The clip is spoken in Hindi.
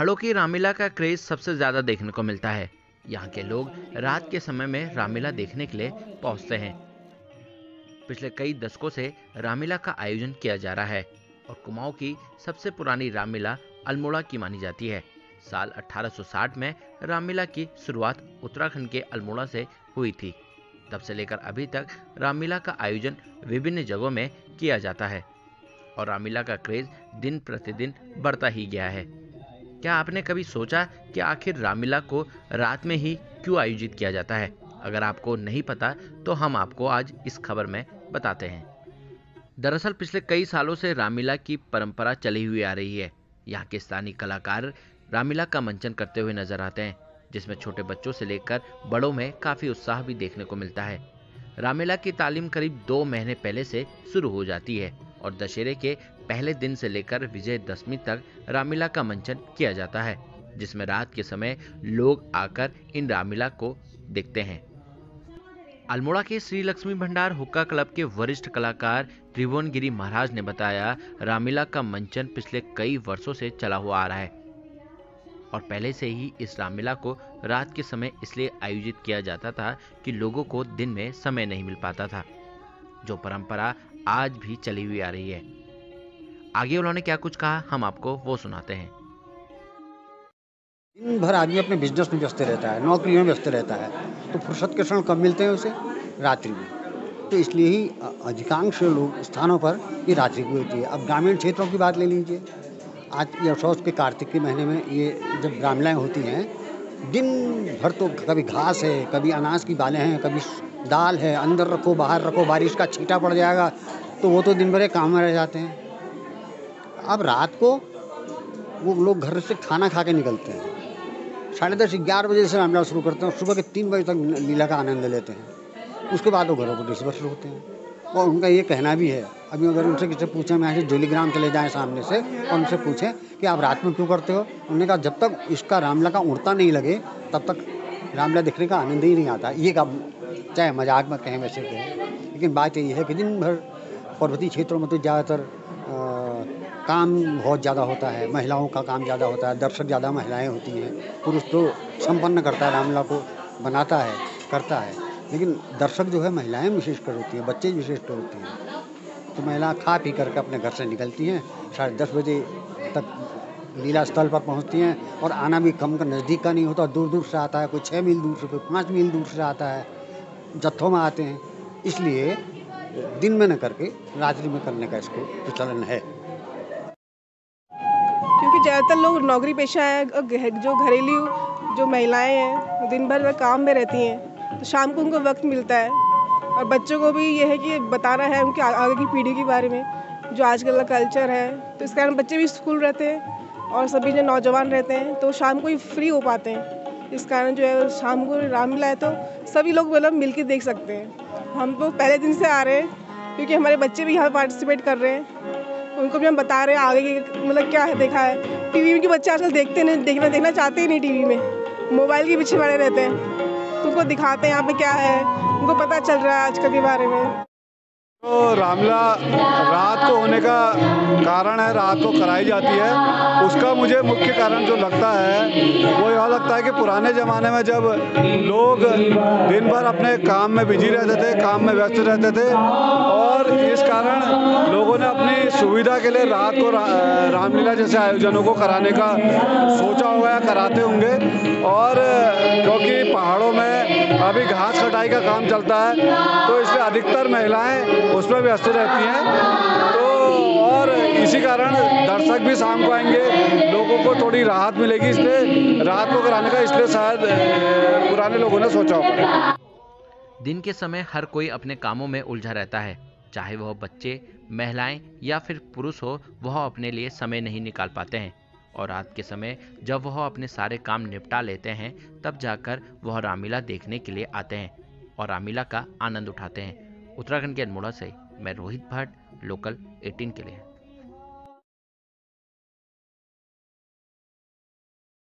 पहाड़ों की रामलीला का क्रेज सबसे ज्यादा देखने को मिलता है। यहाँ के लोग रात के समय में रामलीला देखने के लिए पहुंचते हैं। पिछले कई दशकों से रामलीला का आयोजन किया जा रहा है और कुमाऊं की सबसे पुरानी रामलीला अल्मोड़ा की मानी जाती है। साल 1860 में रामलीला की शुरुआत उत्तराखंड के अल्मोड़ा से हुई थी। तब से लेकर अभी तक रामलीला का आयोजन विभिन्न जगहों में किया जाता है और रामलीला का क्रेज दिन प्रतिदिन बढ़ता ही गया है। क्या आपने कभी सोचा कि आखिर रामलीला को रात में ही क्यों आयोजित किया जाता है? अगर आपको नहीं पता तो हम आपको आज इस खबर में बताते हैं। दरअसल पिछले कई सालों से रामलीला की परंपरा चली हुई आ रही है। यहाँ के स्थानीय कलाकार रामलीला का मंचन करते हुए नजर आते हैं, जिसमें छोटे बच्चों से लेकर बड़ों में काफी उत्साह भी देखने को मिलता है। रामलीला की तालीम करीब 2 महीने पहले से शुरू हो जाती है और दशहरे के पहले दिन से लेकर विजयदशमी तक रामलीला का मंचन किया जाता है, जिसमें रात के समय लोग आकर इन रामलीला को देखते हैं। अल्मोड़ा के श्री लक्ष्मी भंडार हुक्का क्लब के वरिष्ठ कलाकार त्रिभुवन गिरी महाराज ने बताया, रामलीला का मंचन पिछले कई वर्षों से चला हुआ आ रहा है और पहले से ही इस रामलीला को रात के समय इसलिए आयोजित किया जाता था कि लोगों को दिन में समय नहीं मिल पाता था, जो परंपरा आज भी चली हुई आ रही है। आगे उन्होंने क्या कुछ कहा, हम आपको वो सुनाते हैं। दिन भर आदमी अपने बिजनेस में व्यस्त रहता है, नौकरी में व्यस्त रहता है, तो फुर्सत के क्षण कब मिलते हैं उसे? रात्रि में। तो इसलिए ही अधिकांश लोग स्थानों पर ये रात्रि को होती है। अब ग्रामीण क्षेत्रों की बात ले लीजिए, आज ये सौस के कार्तिक के महीने में ये जब रामलीलाएँ होती हैं, दिन भर तो कभी घास है, कभी अनाज की बालें हैं, कभी दाल है, अंदर रखो बाहर रखो, बारिश का छींटा पड़ जाएगा तो वो तो दिन भर एक काम में रह जाते हैं। अब रात को वो लोग घर से खाना खा के निकलते हैं, 10:30-11 बजे से रामलीला शुरू करते हैं और सुबह के 3 बजे तक लीला का आनंद लेते हैं। उसके बाद वो घरों को डिस्पर्स होते हैं। और उनका ये कहना भी है, अभी अगर उनसे किसी पूछें, मैं ऐसे जोलीग्राम चले जाएँ सामने से और उनसे पूछें कि आप रात में क्यों करते हो? उन्होंने कहा जब तक इसका रामलीला का उड़ता नहीं लगे तब तक रामलीला देखने का आनंद ही नहीं आता। ये का चाहे मजाक में कहें वैसे कहें, लेकिन बात यही है कि दिन भर पर्वतीय क्षेत्रों में तो ज़्यादातर काम बहुत ज़्यादा होता है, महिलाओं का काम ज़्यादा होता है, दर्शक ज़्यादा महिलाएं होती हैं। पुरुष तो संपन्न करता है, रामलीला को बनाता है, करता है, लेकिन दर्शक जो है महिलाएं विशेषकर होती हैं, बच्चे विशेषकर होते हैं। तो महिला खा पी करके अपने घर से निकलती हैं, 10:30 बजे तक लीला स्थल पर पहुंचती हैं और आना भी कम का नज़दीक का नहीं होता, दूर दूर से आता है, कोई 6 मील दूर से, कोई 5 मील दूर से आता है, जत्थों में आते हैं। इसलिए दिन में न करके रात्रि में करने का इसको प्रचलन है। क्योंकि ज़्यादातर लोग नौकरी पेशा है, जो घरेलू जो महिलाएं हैं दिन भर वह काम में रहती हैं, तो शाम को उनको वक्त मिलता है। और बच्चों को भी ये है कि बताना है उनके आगे की पीढ़ी के बारे में, जो आजकल का कल्चर है। तो इस कारण बच्चे भी स्कूल रहते हैं और सभी जो नौजवान रहते हैं तो शाम को ही फ्री हो पाते हैं। इस कारण जो है शाम को रामलीला है तो सभी लोग मतलब मिल के देख सकते हैं। हम तो पहले दिन से आ रहे हैं क्योंकि हमारे बच्चे भी यहाँ पार्टिसिपेट कर रहे हैं, उनको भी हम बता रहे हैं आगे की मतलब क्या है। देखा है टीवी में कि बच्चे आजकल देखते नहीं, देखना चाहते ही नहीं, टीवी में मोबाइल के पीछे पड़े रहते हैं, तो उनको दिखाते हैं यहाँ पे क्या है, उनको पता चल रहा है आजकल के बारे में। तो रामलीला रात को होने का कारण है, रात को कराई जाती है। उसका मुझे मुख्य कारण जो लगता है वो यह लगता है कि पुराने ज़माने में जब लोग दिन भर अपने काम में बिजी रहते थे, काम में व्यस्त रहते थे, और इस कारण लोगों ने अपनी सुविधा के लिए रात को रामलीला जैसे आयोजनों को कराने का सोचा होगा या कराते होंगे। और क्योंकि पहाड़ों में अभी घास कटाई का काम चलता है तो इसलिए अधिकतर महिलाएं उसमें व्यस्त रहती हैं। तो और इसी कारण दर्शक भी शाम को आएंगे, लोगों को थोड़ी राहत मिलेगी, इसलिए रात को कराने का इसलिए शायद पुराने लोगों ने सोचा होगा। दिन के समय हर कोई अपने कामों में उलझा रहता है, चाहे वह बच्चे, महिलाएं या फिर पुरुष हो, वह अपने लिए समय नहीं निकाल पाते हैं। और रात के समय जब वह अपने सारे काम निपटा लेते हैं तब जाकर वह रामलीला देखने के लिए आते हैं और रामलीला का आनंद उठाते हैं। उत्तराखंड के अल्मोड़ा से मैं रोहित भट्ट, लोकल 18 के लिए।